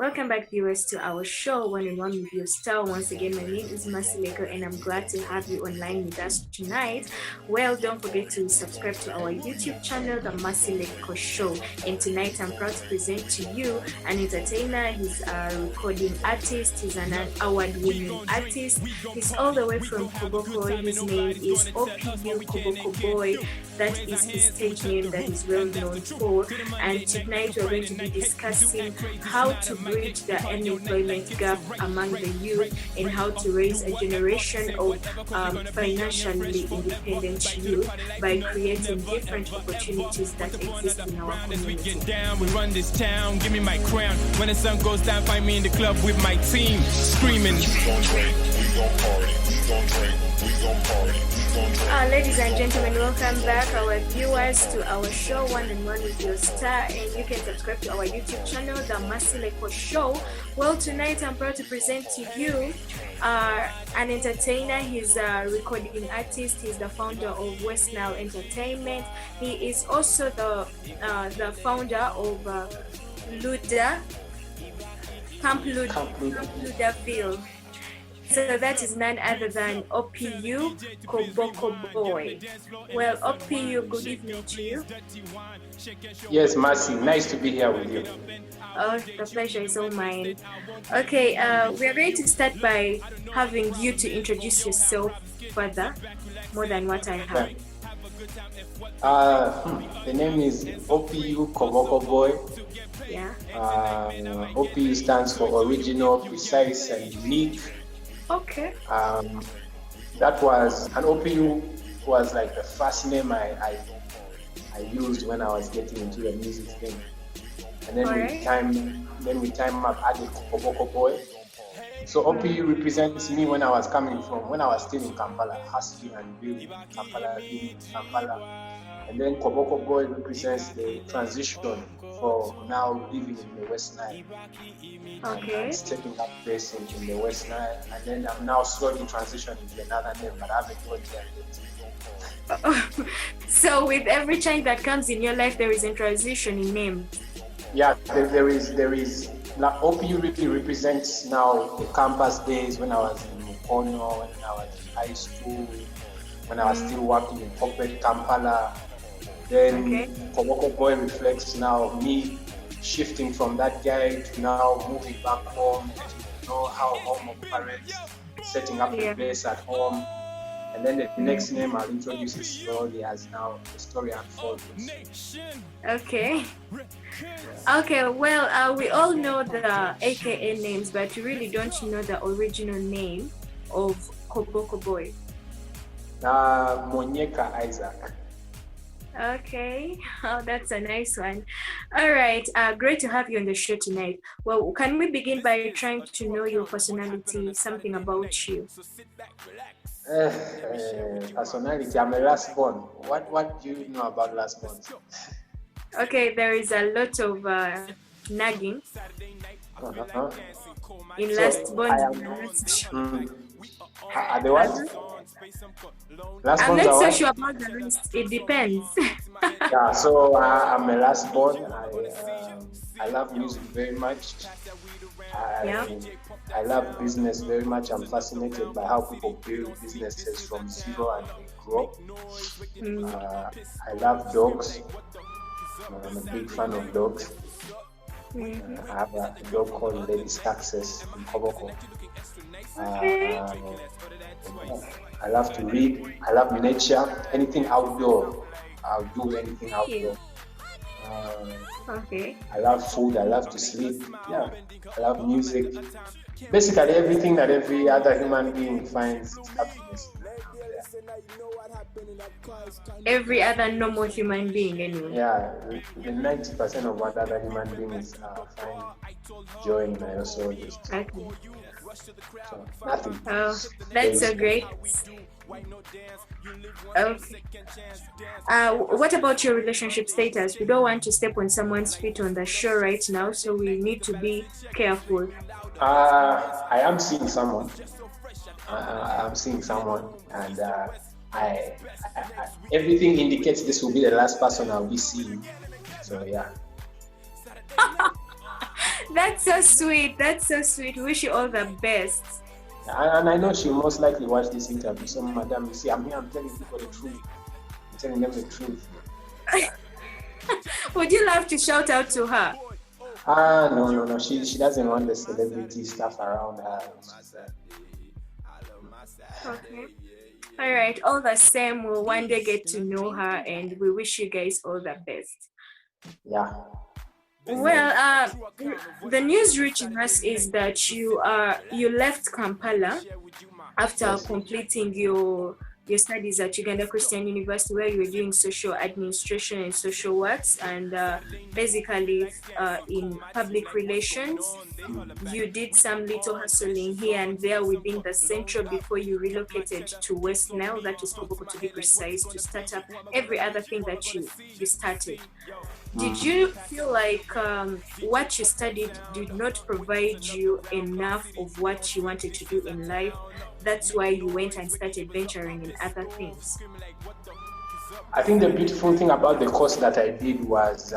Welcome back, viewers, to our show, One and One with Your Star. Once again, my name is Masileko, and I'm glad to have you online with us tonight. Well, don't forget to subscribe to our YouTube channel, The Masileko Show. And tonight, I'm proud to present to you an entertainer. He's a recording artist. He's an award-winning artist. He's all the way from Koboko. His name is OPU Koboko Boy. That is his stage name that he's well known for. And tonight, we're going to be discussing how to bridge the unemployment gap among the youth and how to raise a generation of financially independent youth by creating different opportunities that exist in our community. We run this town, give me my crown. When the sun goes down, find me in the club with my team, screaming. We gon' drink, we gon' party, we gon' drink, we gon' party. Ladies and gentlemen, welcome back, our viewers, to our show One and One with Your Star, and you can subscribe to our YouTube channel, The Masileko Show. Well, tonight I'm proud to present to you an entertainer. He's a recording artist. He's the founder of West Nile Entertainment. He is also the founder of Camp LudaVille. So that is none other than OPU Koboko Boy. Well, OPU, good evening to you. Yes, Mercy, nice to be here with you. Oh, the pleasure is all mine. Okay, we are going to start by having you to introduce yourself further, more than what I have. The name is OPU Koboko Boy. Yeah. OPU stands for original, precise, and unique. Okay. That was an OPU was like the first name I used when I was getting into the music thing, and then with time I've added Koboko Boy. So OPU represents me when I was still in Kampala, hustling and building in Kampala. And then Koboko Boy represents the transition for now living in the West Nile. Okay. And taking up place in the West Nile. And then I'm now slowly transitioning to another name, but I haven't got there yet. So with every change that comes in your life, there is a transition in name. Yeah, there is. Now, OPU really represents now the campus days when I was in Mukono, when I was in high school, when I was still working in corporate Kampala. Then Koboko Boy reflects now me shifting from that guy to now moving back home, getting to know how home operates, setting up the base at home. And then the next name I'll introduce is slowly as now the story unfolds. Okay. Okay, well, we all know the AKA names, but we really don't know the original name of Koboko Boy. Monyeka Isaac. Okay, oh, that's a nice one. All right, great to have you on the show tonight. Well, can we begin by trying to know your personality, something about you? Personality, I'm a last born. What do you know about last born? Okay, there is a lot of nagging in last born. Are they what? I'm not so sure about the rest. It depends. Yeah, so I'm a last born. I love music very much. I love business very much. I'm fascinated by how people build businesses from zero and they grow. I love dogs. I'm a big fan of dogs. I have a dog called Lady Success in Koboko. I love to read. I love nature. Anything outdoor. I'll do anything outdoor. I love food. I love to sleep. Yeah. I love music. Basically, everything that every other human being finds happiness. Every other normal human being, anyway. Yeah, the 90% of what other human beings find joy in, I also just. Okay. So, nothing. Oh, that's so great. Okay. What about your relationship status? We don't want to step on someone's feet on the show right now, so we need to be careful. I am seeing someone. I'm seeing someone, and I everything indicates this will be the last person I'll be seeing. So yeah. That's so sweet. That's so sweet. Wish you all the best. And I know she'll most likely watch this interview. So, madam, you see, I'm here, I'm telling people the truth. I'm telling them the truth. Would you love to shout out to her? No. She doesn't want the celebrity stuff around her. Okay. All right. All the same, we'll one day get to know her, and we wish you guys all the best. Yeah. Well, the news reaching us is that you left Kampala after completing your studies at Uganda Christian University, where you were doing social administration and social works, and basically in public relations. You did some little hustling here and there within the central before you relocated to West Nile, that is Koboko to be precise, to start up every other thing that you started. Did you feel like what you studied did not provide you enough of what you wanted to do in life? That's why you went and started venturing in other things. I think the beautiful thing about the course that I did was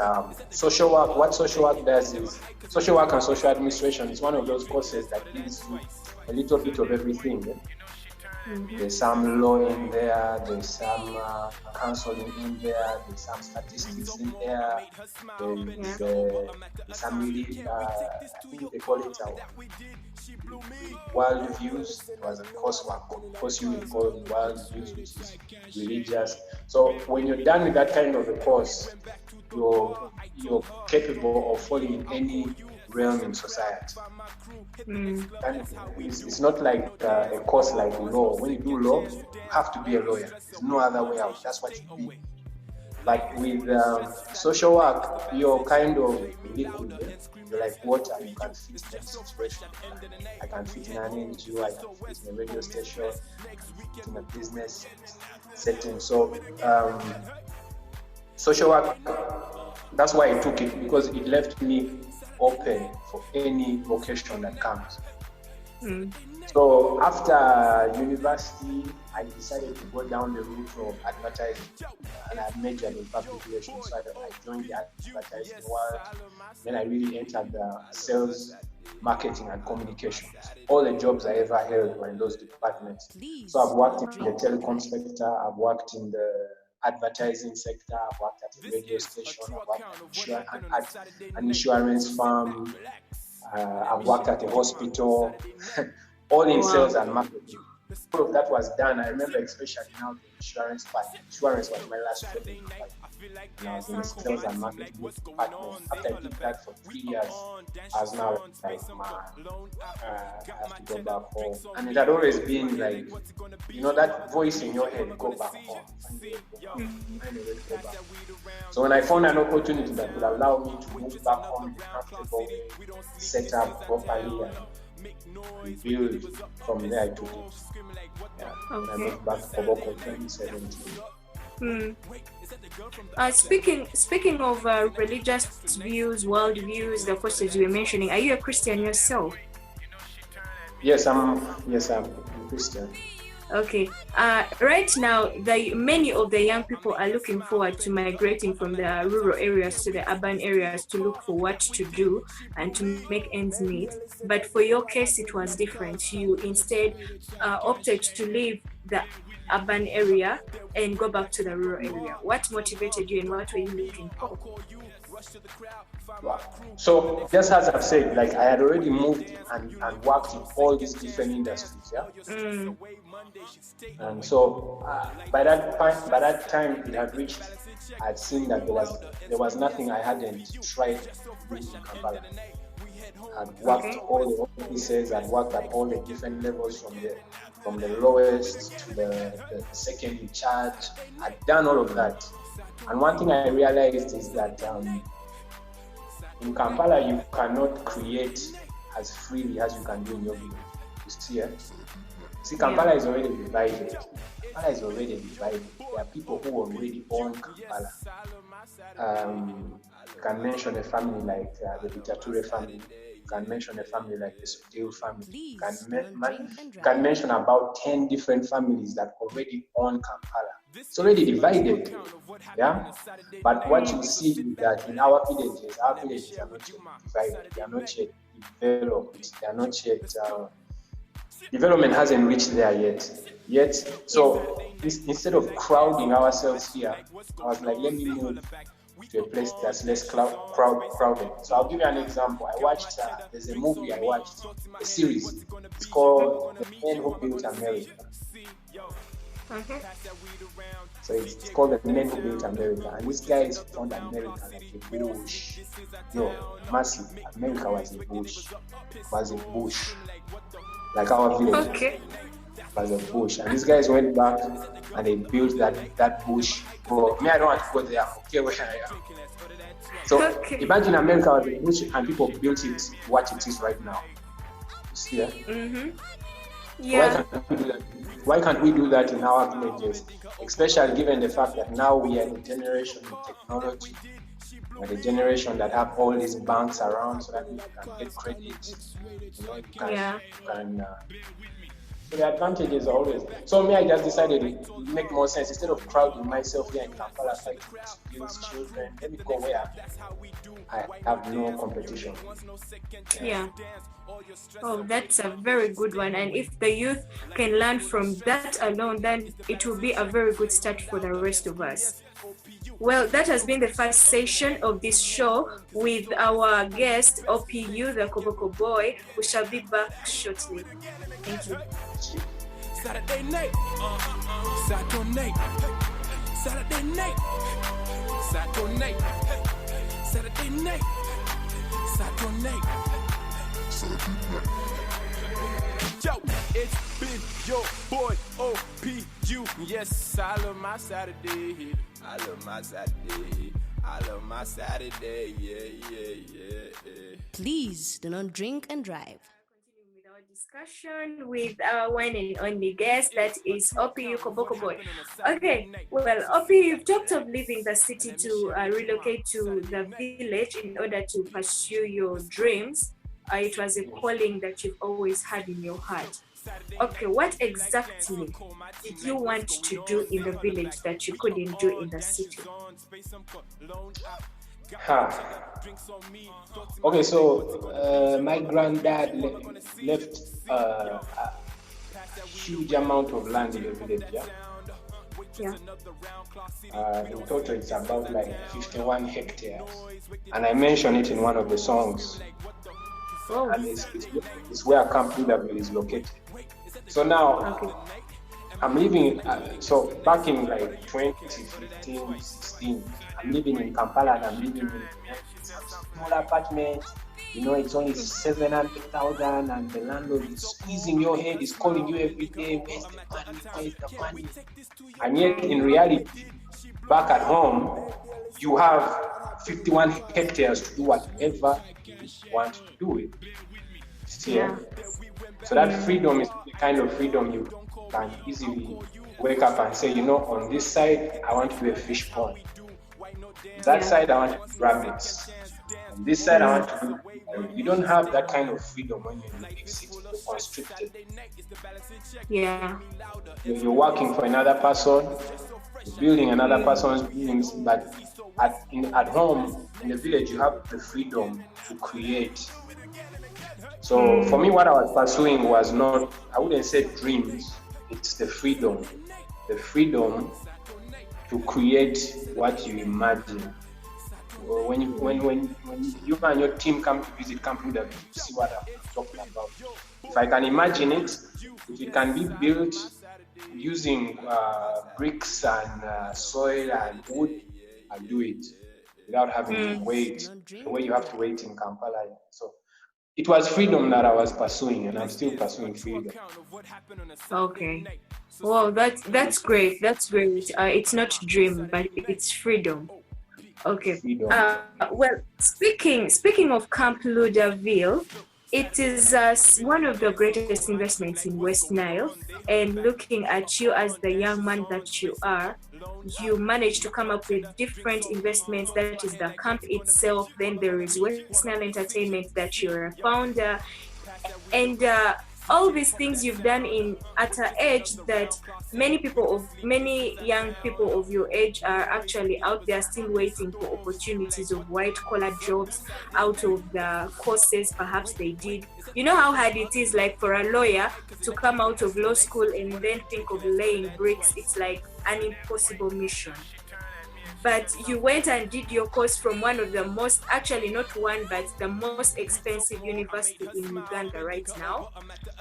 social work. What social work does is social work and social administration is one of those courses that gives you a little bit of everything. Yeah? Mm-hmm. There's some law in there, there's some counseling in there, there's some statistics in there, there's some really, I think they call it world views. It was a course unit called world views, which is religious. So when you're done with that kind of a course, you're capable of falling in any realm in society. And it's not like a course like law. When you do law, you have to be a lawyer. There's no other way out. That's what you do. But with social work, you're kind of liquid. You're like water. You can fit in any situation. I can fit in an NGO. I can fit in a radio station. I can fit in a business setting. So social work, that's why I took it, because it left me open for any vocation that comes. So after university, I decided to go down the route of advertising, and I majored in public relations. So I joined the advertising world. Then I really entered the sales, marketing, and communications. All the jobs I ever held were in those departments. So I've worked in the telecom sector, I've worked in the advertising sector, I've worked at a radio station, I've worked at an insurance firm, I've worked at a hospital, all in sales and marketing. All of that was done. I remember especially now the insurance part. Insurance was my last job in Dubai. And I was in the sales and marketing department. After I did that for 3 years, I was now like, man, I have to go back home. And it had always been like, that voice in your head, go back home. Find a way to go back. So when I found an opportunity that would allow me to move back home in a comfortable way, set up properly, and build, from there I took it. I moved back to Koboko in 2017. Speaking of religious views, world views, the courses you were mentioning, are you a Christian yourself? Yes, I'm a Christian. Okay. Right now, many of the young people are looking forward to migrating from the rural areas to the urban areas to look for what to do and to make ends meet. But for your case, it was different. You instead opted to leave the urban area and go back to the rural area. What motivated you and what were you looking for? So just as I've said, like I had already moved and worked in all these different industries, and so by that time it had reached, I'd seen that there was nothing I hadn't tried to do in Kampala. I'd worked all the offices, I'd worked at all the different levels from the lowest to the second in charge. I'd done all of that. And one thing I realized is that in Kampala, you cannot create as freely as you can do in your village. You see, Kampala is already divided. There are people who already own Kampala. You can mention a family like the Vitature family. You can mention a family like the Steele family. Please You don't drink and drive. can mention about 10 different families that already own Kampala. It's already divided, yeah. But what you see is that in our villages are not yet divided. They are not yet developed. They are not yet. Development hasn't reached there yet. So instead of crowding ourselves here, I was like, let me move to a place that's less crowded. So I'll give you an example. I watched, there's a movie I watched, a series. It's called The Men Who Built America. Okay. So it's called The Men Who Built America. And these guys found America like a bush. Massive. America was a bush. Like our village. Okay. Was a bush. And these guys went back and they built that bush. But me, I don't want to go there. Okay, where I am. So imagine America was a bush and people built it what it is right now. You see that? Mm-hmm. Yeah. Why can't we do that in our villages? Especially given the fact that now we are the generation with technology. We're the generation that have all these banks around so that you can get credit. You can so the advantages are always. So me, I just decided it would make more sense instead of crowding myself here in Kampala fighting these children. Let me go where I have no competition. Yeah. Oh, that's a very good one. And if the youth can learn from that alone, then it will be a very good start for the rest of us. Well, that has been the first session of this show with our guest, OPU, the Koboko boy. We shall be back shortly. Thank you. Saturday night, Saturday night, Saturday night, Saturday night, Saturday night, Saturday night. Yo, it's been your boy OPU. Yes, I love my Saturday. I love my Saturday. I love my Saturday. Yeah. Please do not drink and drive. Continuing with our discussion with our one and only guest, that is OPU Koboko boy. Okay, well, OPU, you've talked of leaving the city to relocate to the village in order to pursue your dreams. It was a calling that you've always had in your heart. Okay, what exactly did you want to do in the village that you couldn't do in the city? Okay, so my granddad left a huge amount of land in the village, Yeah. In total, it's about like 51 hectares. And I mentioned it in one of the songs. Oh. And it's where Camp LudaVille is located. So now, I'm living, so back in like 2015, 16, I'm living in Kampala and I'm living in a small apartment. It's only 700,000 and the landlord is squeezing your head, is calling you every day, where's the money? And yet in reality, back at home, you have 51 hectares to do whatever you want to do with. Yeah. So that freedom is the kind of freedom you can easily wake up and say, on this side, I want to be a fish pond. That side, I want to do rabbits. On this side, I want to do. You don't have that kind of freedom when you're in a big city. You're constricted. Yeah. You're working for another person, you're building another person's buildings, but at home, in the village, you have the freedom to create. So for me, what I was pursuing was not, I wouldn't say dreams, it's the freedom to create what you imagine. When you and your team come to visit Camp LudaVille, you see what I'm talking about. If I can imagine it, if it can be built using bricks and soil and wood, I'll do it without having to wait the way you have to wait in Kampala. So it was freedom that I was pursuing, and I'm still pursuing freedom. Okay. Well, that's great. That's great. It's not dream, but it's freedom. Okay. Freedom. Well, speaking of Camp LudaVille, it is one of the greatest investments in West Nile. And looking at you as the young man that you are, you manage to come up with different investments. That is the camp itself. Then there is West Nile Entertainment that you're a founder, and all these things you've done in at an age that many young people of your age are actually out there still waiting for opportunities of white collar jobs out of the courses perhaps they did. You know how hard it is, like, for a lawyer to come out of law school and then think of laying bricks. It's like an impossible mission. But you went and did your course from one of the most, actually not one, but the most expensive university in Uganda right now.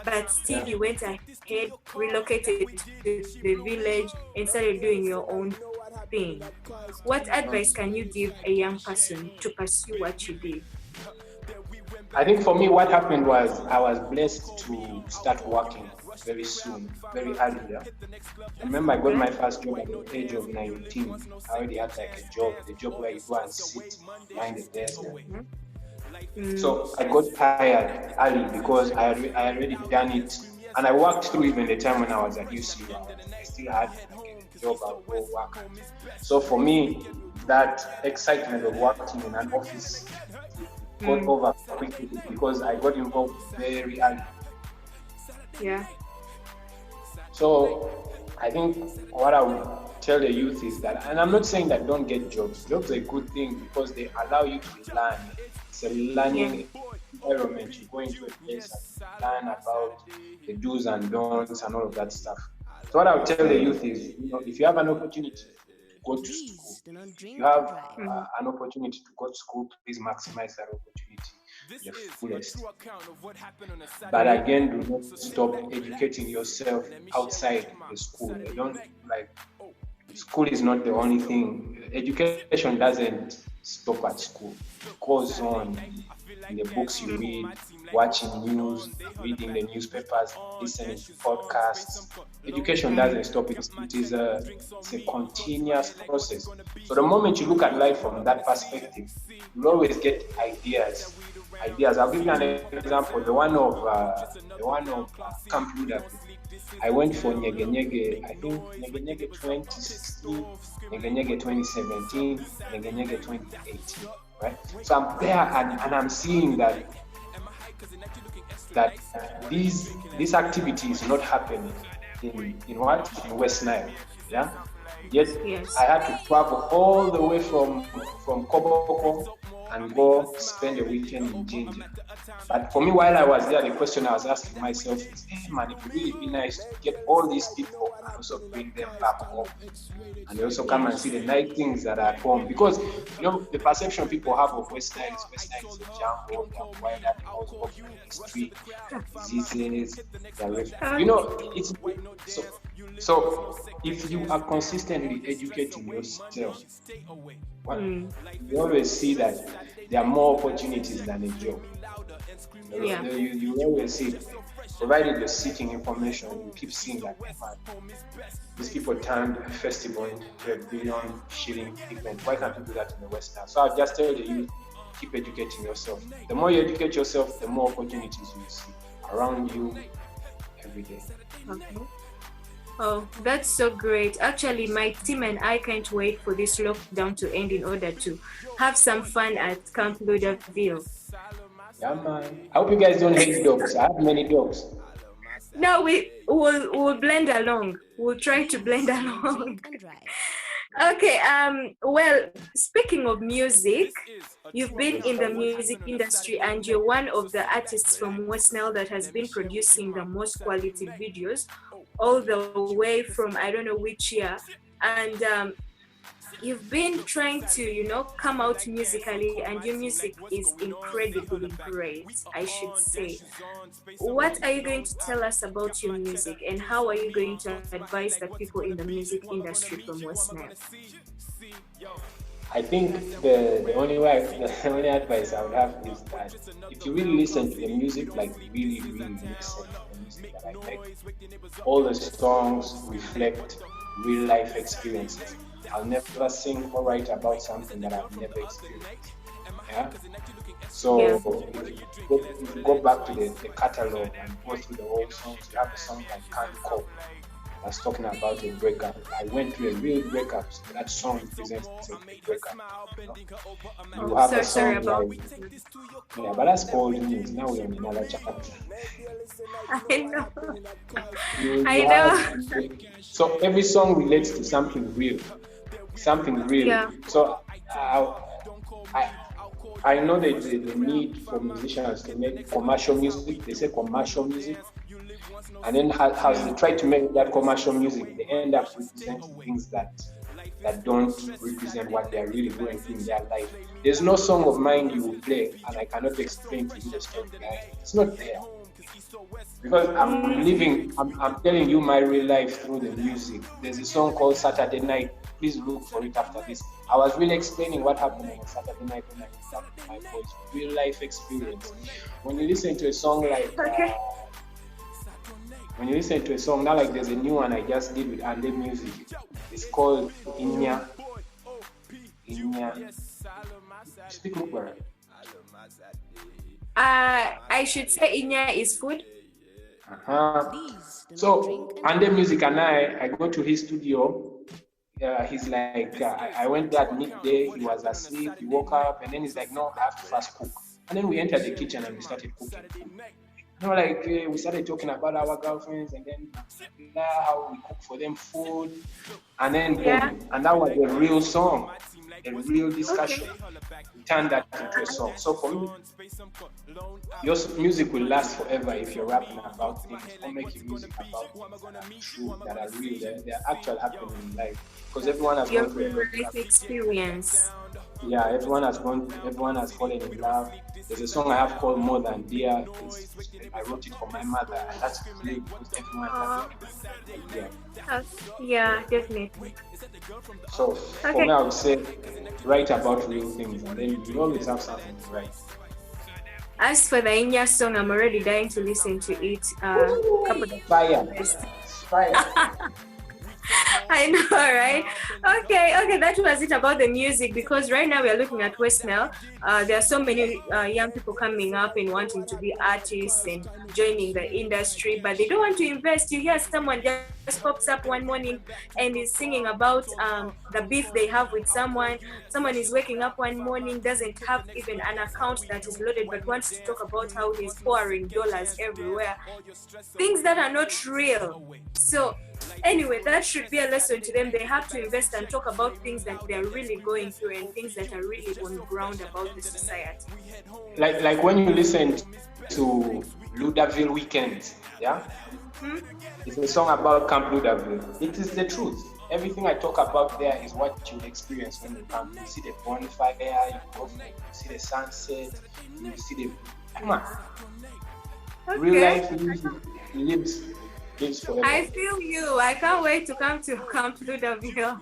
But still you went ahead, relocated to the village and started doing your own thing. What advice can you give a young person to pursue what you did? I think for me, what happened was I was blessed to start working very soon, very early. Yeah? I remember I got my first job at the age of 19. I already had like a job, the job where you go and sit behind the desk. So I got tired early because I already done it, and I worked through even the time when I was at UC. I still had a job, I would go work. So for me, that excitement of working in an office got over quickly because I got involved very early. Yeah. So I think what I would tell the youth is that, and I'm not saying that don't get jobs. Jobs are a good thing because they allow you to learn. It's a learning environment. You go into a place and learn about the do's and don'ts and all of that stuff. So what I would tell the youth is, if you have an opportunity to go to school, you have an opportunity to go to school, please maximize that opportunity to the fullest. But again, do not stop educating yourself outside the school. School is not the only thing. Education doesn't stop at school. It goes on in the books you read, watching news, reading the newspapers, listening to podcasts. Education doesn't stop. It's a continuous process. So the moment you look at life from that perspective, you'll always get ideas. I'll give you an example. The one of Camp LudaVille. I went for Nyege Nyege, I think Nyege Nyege 2016, Nyege Nyege 2017, Nyege Nyege 2018, right? So I'm there and I'm seeing that this activity is not happening in West Nile, yeah? Yet Yes. I had to travel all the way from Koboko and go spend a weekend in Ginger. But for me, while I was there, the question I was asking myself is, hey man, it would really be nice to get all these people and also bring them back home. And they also come and see the nice things that are at home. Because, the perception people have of West Nile is a jungle, they're wild animals, walking in the street, diseases, it's so if you are consistently educating yourself, you always see that there are more opportunities than a job. Yeah. You always see, provided you're seeking information, you keep seeing that these people turned a festival into a $1 billion shilling event. Why can't you do that in the West now? So I'll just tell you, keep educating yourself. The more you educate yourself, the more opportunities you see around you every day. Okay. Oh, that's so great. Actually, my team and I can't wait for this lockdown to end in order to have some fun at Camp LudaVille. Yeah, man. I hope you guys don't hate dogs. I have many dogs. No, we'll blend along. We'll try to blend along. Okay, well, speaking of music, you've been in the music industry and you're one of the artists from West Nile that has been producing the most quality videos all the way from I don't know which year. And you've been trying to, come out musically, and your music is incredibly great, I should say. What are you going to tell us about your music, and how are you going to advise the people in the music industry from West Nile? I think the only advice I would have is that if you really listen to the music, like really, really listen to the music that I make, all the songs reflect real life experiences. I'll never sing or write about something that I've never experienced. Yeah? So if you go back to the catalog and go through the old songs, you have a song like Can't Cope. that's talking about a breakup. I went through a real breakup. So that song represents a breakup. You have So a sorry song about like, yeah, but that's old news. Now we're on another chapter. I know. You I have, know. so every song relates to something real. Something real. Yeah. So I know that the need for musicians to make commercial music. They say commercial music. And then as they try to make that commercial music, they end up representing things that don't represent what they are really going through in their life. There's no song of mine you will play and I cannot explain to you the story behind it. It's not there. Because I'm telling you my real life through the music. There's a song called Saturday Night. Please look for it after this. I was really explaining what happened on Saturday night when I picked up my voice. Real life experience. When you listen to a song like when you listen to a song, now like there's a new one I just did with Ande Music. It's called Inya. Speak Mukbara. I should say Inya is food. So Ande Music and I go to his studio. He's like, I went there at midday. He was asleep. He woke up, and then he's like, no, I have to fast cook. And then we entered the kitchen and we started cooking. We started talking about our girlfriends and then how we cook for them food, and then and that was a real song, a real discussion. We turned that into a song. So for me, your music will last forever if you're rapping about things or making music about things that are true, that are real, they're actually happening in life. Because everyone has Your gone through real life experience. Yeah, everyone has fallen in love. There's a song I have called More Than Dear. I wrote it for my mother, and that's really because everyone has yeah, definitely. So for me, I would say write about real things, and then you always have something to write. As for the Inya song, I'm already dying to listen to it. Fire. I know, right? Okay, that was it about the music, because right now we are looking at West Nile. There are so many young people coming up and wanting to be artists and joining the industry, but they don't want to invest. You hear someone just pops up one morning and is singing about the beef they have with someone. Someone is waking up one morning, doesn't have even an account that is loaded, but wants to talk about how he's pouring dollars everywhere. Things that are not real. So anyway, that should be a lesson to them. They have to invest and talk about things that they're really going through and things that are really on ground about the society. Like when you listen to LudaVille Weekends, yeah? It's a song about Camp LudaVille. It is the truth. Everything I talk about there is what you experience when you come. You see the bonfire, you see the sunset, you see the... Come on. Okay. Real life lives forever. I feel you. I can't wait to come to Camp LudaVille.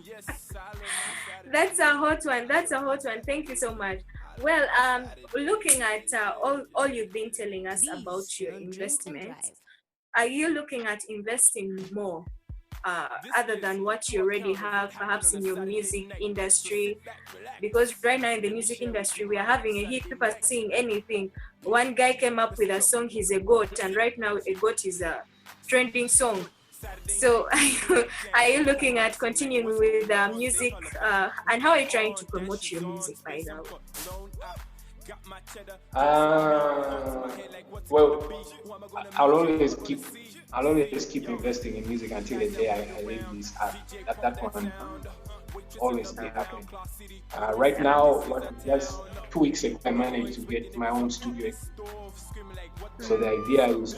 That's a hot one. Thank you so much. Well, looking at all you've been telling us about your investments, are you looking at investing more other than what you already have, perhaps in your music industry? Because right now in the music industry, we are having a hit, people are saying anything. One guy came up with a song, he's a goat, and right now a goat is a trending song. So are you looking at continuing with music, and how are you trying to promote your music by now? Well, I'll always keep investing in music until the day I leave this earth. That one always be happening. Right now, just 2 weeks ago, I managed to get my own studio. So the idea is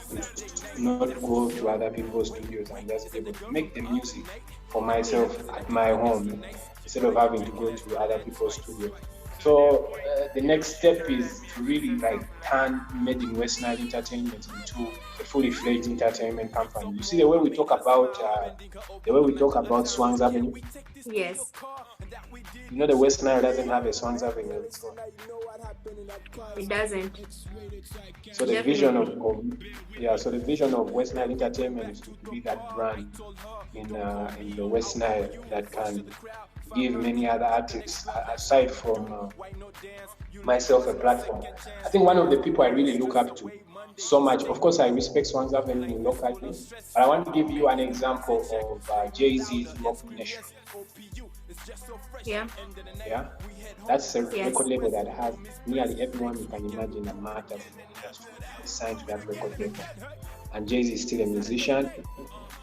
to not go to other people's studios and just be able to make the music for myself at my home instead of having to go to other people's studios. So the next step is to really turn Made in West Nile Entertainment into a fully fledged entertainment company. You see the way we talk about Swans Avenue. Yes. You know the West Nile doesn't have a Swans Avenue. It doesn't. So the vision of West Nile Entertainment is to be that brand in the West Nile that can give many other artists, aside from myself, a platform. I think one of the people I really look up to so much. Of course, I respect Swans Avenue locally, but I want to give you an example of Jay-Z's Rock Nation. Yeah. Yeah, that's a record label that has nearly everyone you can imagine that matters in the industry signed to that record label. And Jay-Z is still a musician,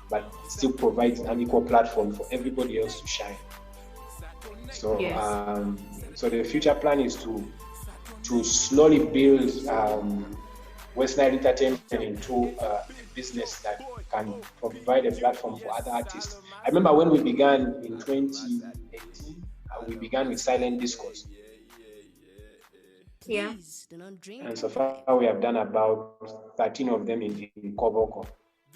but still provides an equal platform for everybody else to shine. So, so the future plan is to slowly build Westnile Entertainment into a business that can provide a platform for other artists. I remember when we began in 2018, we began with Silent Discourse. Yeah. And so far we have done about 13 of them in Koboko.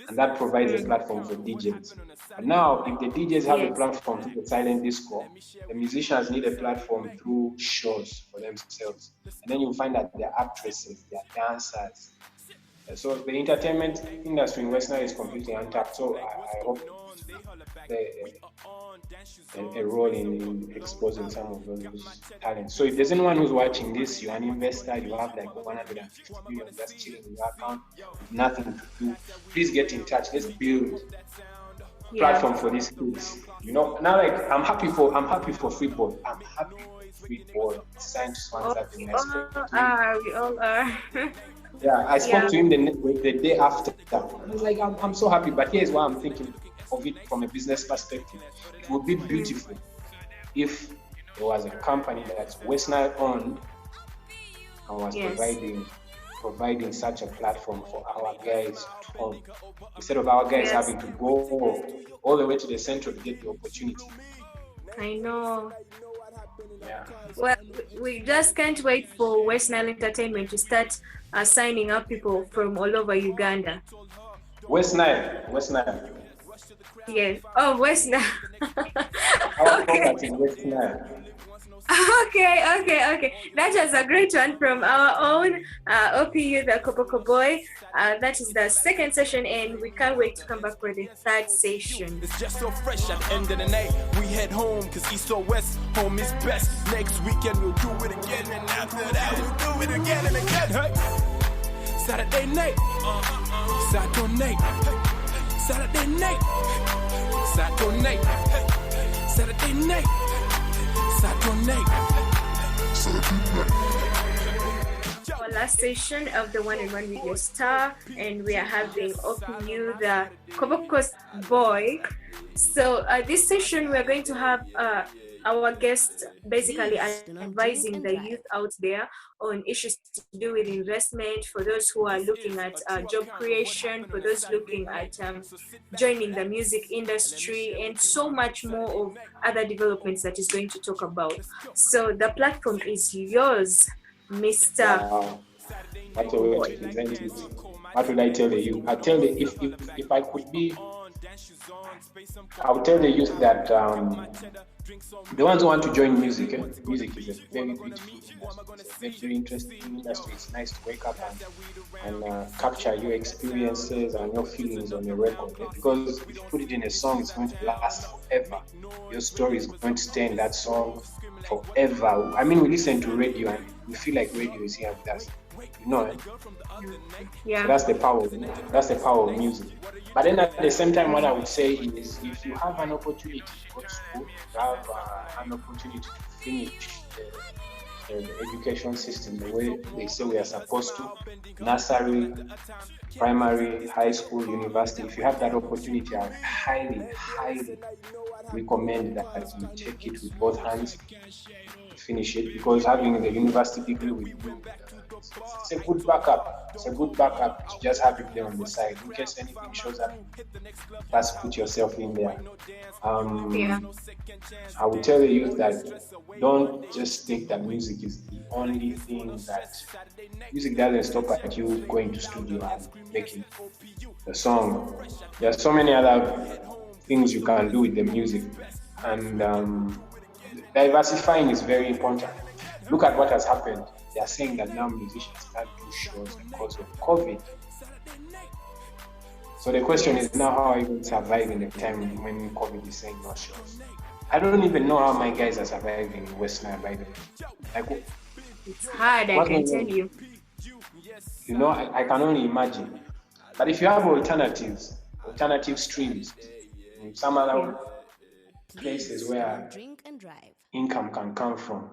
And that provides a platform for DJs. And now, if the DJs have a platform through the Silent Disco, the musicians need a platform through shows for themselves. And then you'll find that they're actresses, they're dancers. So the entertainment industry in Westnile is completely untapped. So I hope a role in exposing some of those talents. So if there's anyone who's watching this, you're an investor, you have like 150 million just chilling in your account, nothing to do, please get in touch. Let's build a platform for these kids. You know, now like I'm happy for Freeport. I'm happy for Freeport. Signed to Swans Avenue. We all are. Yeah, I spoke to him the day after. I was like, I'm so happy, but here's what I'm thinking of it from a business perspective. It would be beautiful if there was a company that's Westnile owned and was providing such a platform for our guys at home, instead of our guys having to go all the way to the center to get the opportunity. I know. Yeah. Well, we just can't wait for Westnile Entertainment to start signing up people from all over Uganda. Westnile. Yes. Oh, Westnile. Our property is Westnile. Okay. That was a great one from our own OPU, the Koboko boy. That is the second session, and we can't wait to come back for the third session. It's just so fresh at the end of the night. We head home, cause east or west, home is best. Next weekend we'll do it again, and after that we'll do it again and again. Hey. Saturday night, Saturday night, Saturday night, Saturday night, Saturday night, Saturday night. Our last session of the One and One with Your Star, and we are having OPU, the Koboko's boy. So this session we are going to have our guest basically advising the youth out there on issues to do with investment, for those who are looking at job creation, for those looking at joining the music industry, and so much more of other developments that is going to talk about. So the platform is yours, Mr. Wow. What a way to present it. What would I tell the youth? I tell the if I could be, I would tell the youth that the ones who want to join music, music is a very beautiful industry. It's a very, very interesting industry. It's nice to wake up and capture your experiences and your feelings on a record. Because if you put it in a song, it's going to last forever. Your story is going to stay in that song forever. I mean, we listen to radio and we feel like radio is here with us. You know, Yeah. So that's the power. That's the power of music. But then at the same time, what I would say is, if you have an opportunity to go to school, you have an opportunity to finish the education system the way they say we are supposed to, nursery, primary, high school, university. If you have that opportunity, I highly recommend that you take it with both hands, finish it, because having the university degree with you, it's a good backup. It's a good backup to just have it there on the side in case anything shows up. Just put yourself in there. I would tell the youth that don't just think that music is the only thing that music doesn't stop at you going to studio and making the song. There are so many other things you can do with the music, and diversifying is very important. Look at what has happened. They are saying that now musicians can't do shows because of COVID. So the question is now, how are you going to survive in a time when COVID is saying no shows? I don't even know how my guys are surviving in West Nile, by the way. It's hard, I can tell you. I can only imagine. But if you have alternative streams, in some other places Please do where not drink and drive. income can come from,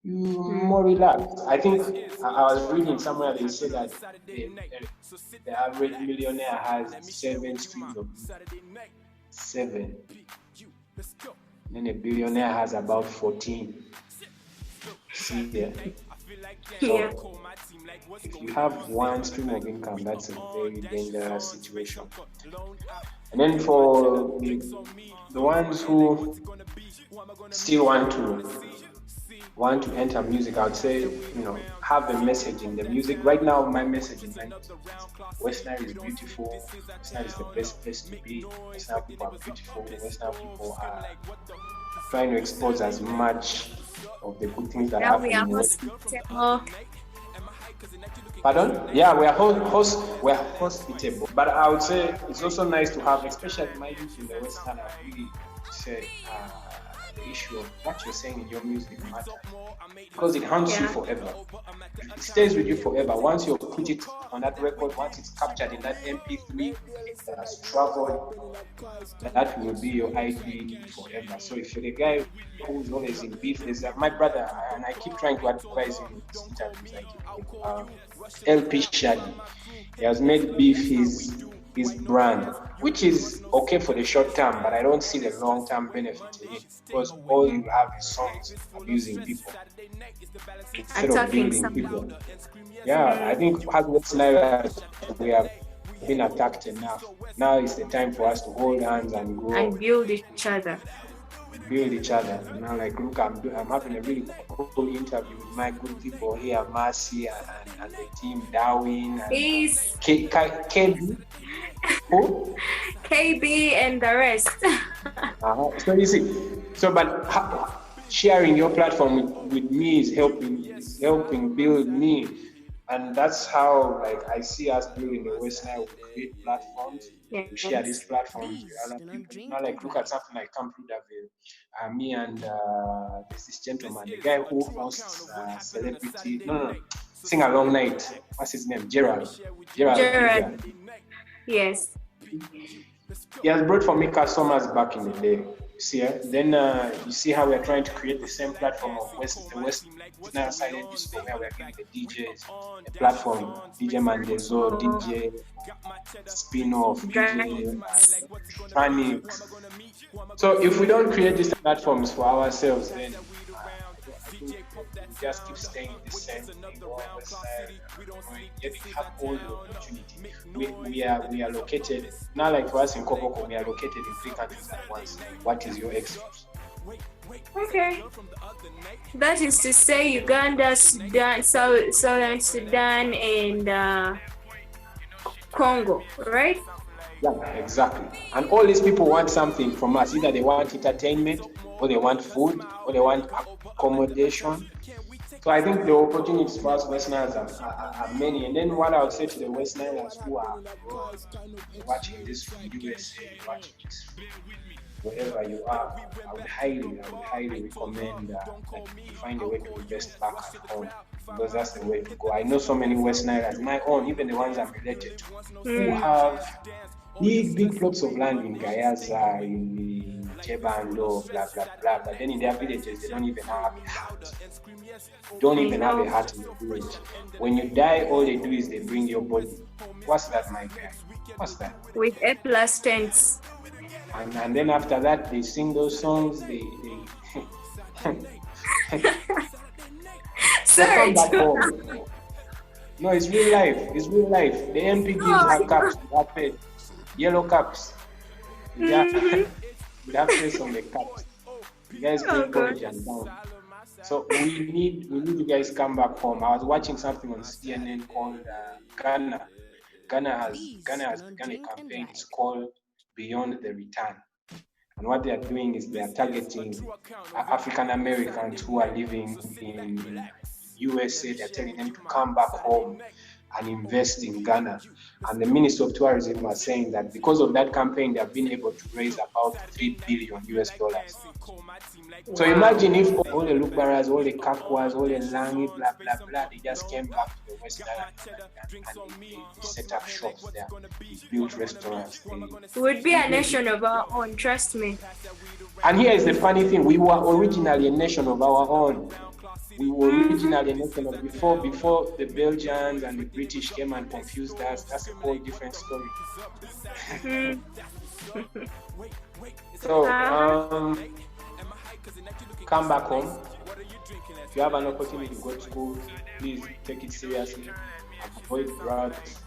you more relaxed. I think I was reading somewhere they said that the average millionaire has 7 streams of income. 7. Then a billionaire has about 14. See there. Yeah. So if you have one stream of income, that's a very dangerous situation. And then for the ones who still want to enter music, I would say, have a message in the music. Right now, my message in my music is West Nile is beautiful. West Nile is the best place to be. West Nile people are beautiful. West Nile people are trying to expose as much of the good things that happen in West Nile. Pardon? Yeah, we're hospitable. But I would say it's also nice to have, especially my youth in the West Nile, really say the issue of what you're saying in your music matter, because it haunts you forever. It stays with you forever. Once you put it on that record, once it's captured in that MP3 that has traveled, that will be your ID forever. So if you're the guy who's always in beef, there's my brother, and I keep trying to advise him in these interviews, LP Shady. He has made beef his brand, which is okay for the short term, but I don't see the long-term benefit in it, because all you have is songs abusing people instead of building people. Yeah, I think as West Nile, we have been attacked enough. Now is the time for us to hold hands and grow and build each other. Now, like, look, I'm having a really cool interview with my good people here, Marcy and the team, Darwin, and Peace. KB. Who? KB and the rest. So you see, but sharing your platform with me is helping build me, and that's how, like, I see us building the West Nile. We create platforms, we share these platforms with other people. Now, like, look at something like Camp LudaVille. Me and there's this gentleman, the guy who hosts celebrity sing along night. What's his name? Gerald. Yes. He has brought for me customers back in the day. See, then you see how we're trying to create the same platform of the West Nile Silent Disco, where we're giving the DJs a platform, DJ Mandezo, DJ Spin-Off, DJ Panic. So if we don't create these platforms for ourselves, then I think we just keep staying the same thing. Yet we have all the opportunity. We are located, not like for us in Koboko, we are located in 3 countries at once. What is your excuse? Okay. That is to say Uganda, Sudan, Southern Sudan, and Congo, right? Yeah, exactly. And all these people want something from us. Either they want entertainment, or they want food, or they want accommodation. So I think the opportunities for us West Niles are many. And then what I would say to the West Nilers who are watching this from USA, watching this wherever you are, I would highly recommend that you find a way to invest back at home, because that's the way to go. I know so many West Nilers, my own, even the ones I'm related to, who have big plots of land in Gayaza, in Chebando, blah blah blah. But then in their villages, they don't even have a hut. Don't even have a hut in the village. When you die, all they do is they bring your body. What's that, my guy? What's that? With A+ tents. And then after that, they sing those songs. They Sorry. back home. No, it's real life. It's real life. The MPDs have caps. Have paid. Yellow caps. We have face on the caps. You guys bring courage and down. So we need you guys come back home. I was watching something on CNN called Ghana. Ghana has begun a campaign. It's called Beyond the Return. And what they are doing is they are targeting African Americans who are living in USA. They're telling them to come back home and invest in Ghana. And the Minister of Tourism was saying that because of that campaign, they have been able to raise about $3 billion US. So imagine if all the Lubaras, all the Kakwas, all the Langi, blah, blah, blah, they just came back to the West Nile and they set up shops there, built restaurants. We would be a nation of our own, trust me. And here is the funny thing, we were originally a nation of our own. We were originally a nation of before the Belgians and the British came and confused us. That's a whole different story. So, come back home. If you have an opportunity to go to school, please take it seriously. Avoid drugs.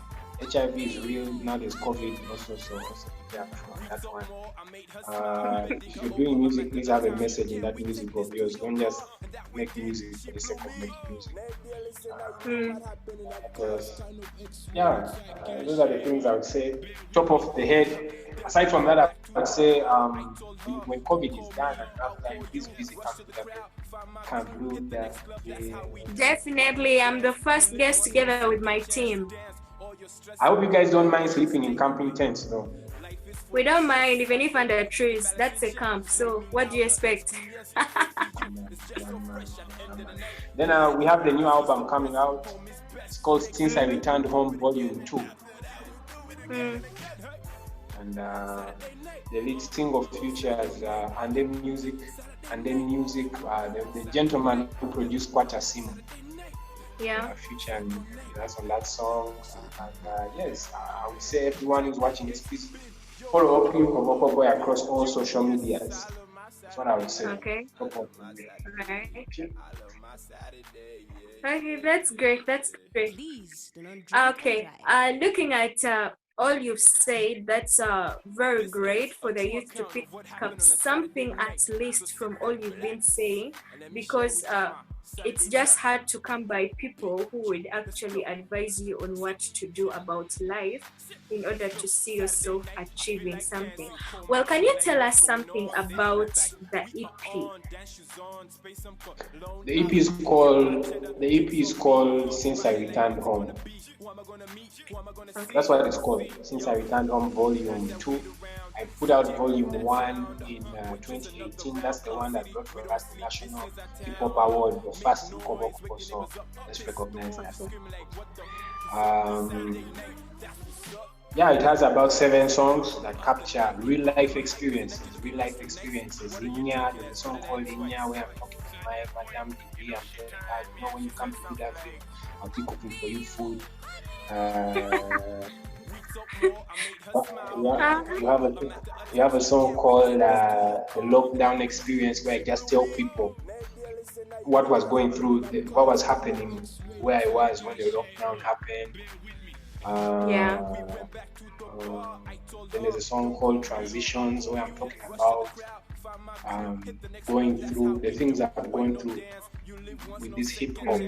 HIV is real. Now there's COVID also, so be careful on that one. If you're doing music, please have a message in that music of yours. Don't just make music for the sake of making music. Because, those are the things I would say. Top of the head. Aside from that, I would say when COVID is done and after this busy Camp LudaVille. Definitely, I'm the first guest together with my team. I hope you guys don't mind sleeping in camping tents, though. We don't mind, even if under trees. That's a camp. So, what do you expect? Then we have the new album coming out. It's called Since I Returned Home, Volume 2. And the lead single features and then music, the gentleman who produced Kwatasimu. Featuring us on that song. And yes, I would say everyone who's watching this, please follow OPU Koboko across all social medias. That's what I would say. Okay. Okay, that's great. Okay. Looking at all you've said, that's very great for the youth to pick up something at least from all you've been saying, because it's just hard to come by people who would actually advise you on what to do about life in order to see yourself achieving something. Well, can you tell us something about the EP? The EP is called Since I Returned Home. That's what it's called, Since I Returned Home Volume 2. I put out Volume 1 in 2018. That's the one that brought for us the National Hip Hop Award, the first in Koboko, so let's recognize that. It has about 7 songs that capture real life experiences. There's a song called Inya where I'm talking to my madam to be, when you come to LudaVille, I'll be cooking for you food. You have a song called the Lockdown Experience, where I just tell people what was happening, where I was when the lockdown happened. Then there's a song called Transitions, where I'm talking about going through the things that I'm going through with this hip hop.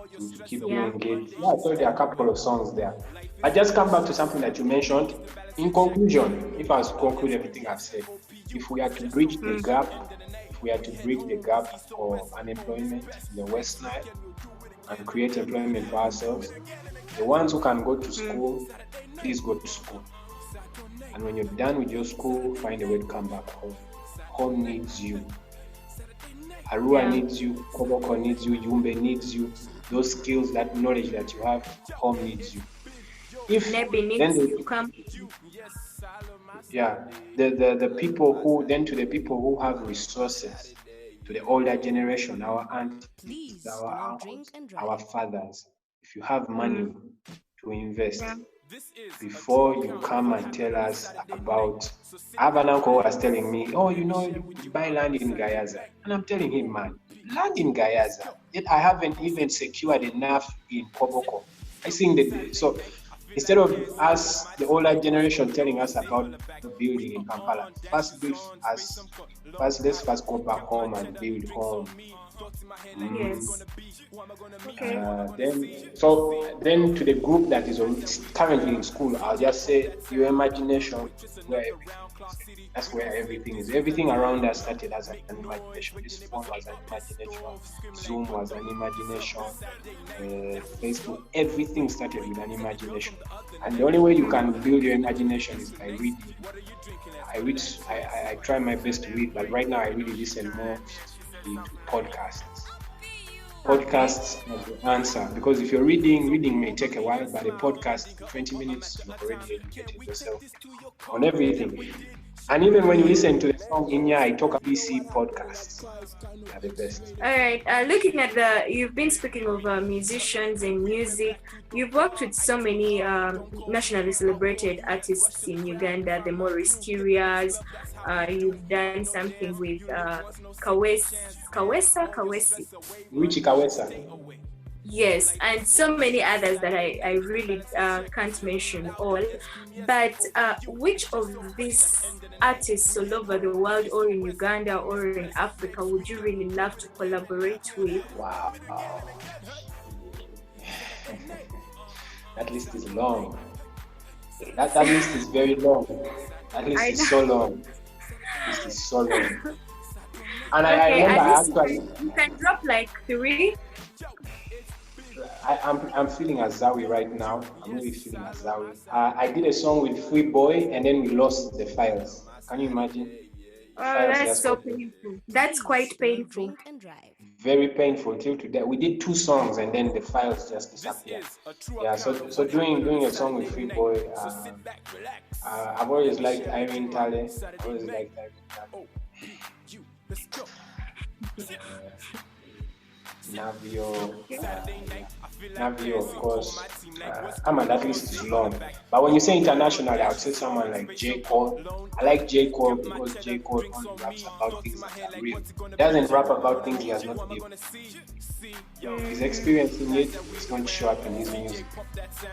To keep doing it. So there are a couple of songs there. I just come back to something that you mentioned. In conclusion, if I was to conclude everything I've said, if we are to bridge the gap for unemployment in the West Nile and create employment for ourselves, the ones who can go to school, please go to school. And when you're done with your school, find a way to come back home. Home needs you. Arua needs you, Koboko needs you, Yumbe needs you. Those skills, that knowledge that you have, home needs you. If the people who have resources, to the older generation, our aunties, our uncles, our fathers, if you have money to invest, before you come and tell us about, I have an uncle who was telling me, you buy land in Gayaza. And I'm telling him, man, land in Gayaza, yet I haven't even secured enough in Koboko. So instead of us, the older generation, telling us about building in Kampala, let's first go back home and build home Yes. Okay. Then to the group that is currently in school, I'll just say your imagination is where everything is. That's where everything is. Everything around us started as an imagination. This phone was an imagination. Zoom was an imagination. Facebook, everything started with an imagination. And the only way you can build your imagination is by reading. I try my best to read, but right now I really listen more to podcasts. Podcasts are the answer, because if you're reading may take a while, but a podcast, 20 minutes, you've already educated yourself on everything. And even when you listen to the song Inya, I talk PC podcasts. Are the best. All right. Looking at you've been speaking of musicians and music. You've worked with so many nationally celebrated artists in Uganda, the Maurice Kyrias. You've done something with Kawesi. Richie Kawesa. Yes, and so many others that I really can't mention all. But which of these artists all over the world, or in Uganda or in Africa, would you really love to collaborate with? Wow. That list is long. That list is very long. That list is so long. This is so long. And I remember actually, you can drop like 3. I'm feeling Azawi right now. I'm really feeling Azawi. I did a song with Free Boy, and then we lost the files. Can you imagine? Oh, that's so painful. That's quite painful. Drink and drive. Very painful till today. We did 2 songs, and then the files just disappeared. Yeah. So doing a song with Free Boy. I've always liked Irene Tale. I've always liked Irene Tale. Navio, of course. Come on, that list is long. But when you say international, I would say someone like J. Cole. I like J. Cole because J. Cole only raps about things that are real. He doesn't rap about things he has not lived. His experience in it is going to show up in his music.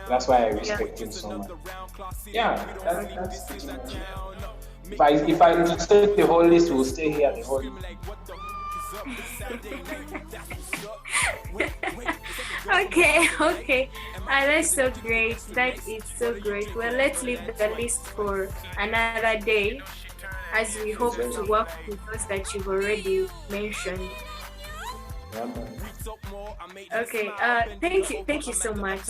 That's why I respect him so much. Yeah, that's pretty much it. If I take the whole list, we'll stay here the whole list. Okay. That's so great. That is so great. Well, let's leave the list for another day, as we hope to work with those that you've already mentioned. Okay, thank you so much.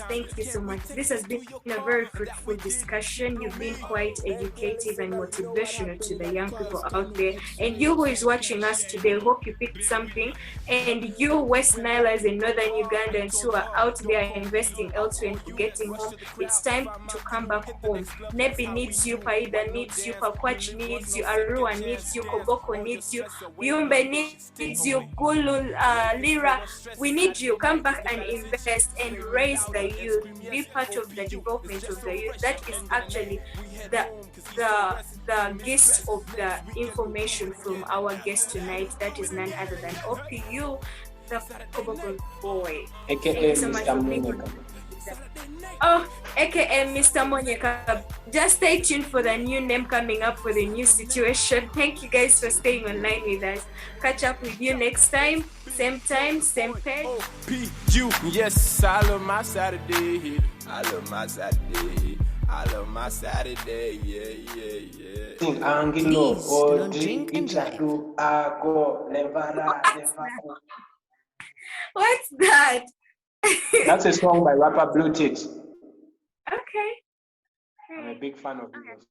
This has been a very fruitful discussion. You've been quite educative and motivational to the young people out there. And you who is watching us today, hope you picked something. And you West Nilers in northern Ugandans who are out there investing elsewhere and getting home, it's time to come back home. Nebi needs you, Paida needs you, Pakwach needs you, Arua needs you, Koboko needs you, Yumbe needs you, Gulu, Lira, we need you. Come back and invest and raise the youth. Be part of the development of the youth. That is actually the gist of the information from our guest tonight. That is none other than OPU, the Koboko boy. AKA Mr. Monyeka. Oh, aka Mr. Monyeka. Just stay tuned for the new name coming up for the new situation. Thank you guys for staying online with us. Catch up with you next time. Same time, same page. OPU, yes, I love my Saturday. I love my Saturday. I love my Saturday, yeah. Angelo, Don't drink and drive. What's that? That's a song by rapper Blue Tit. Okay. I'm a big fan of yours.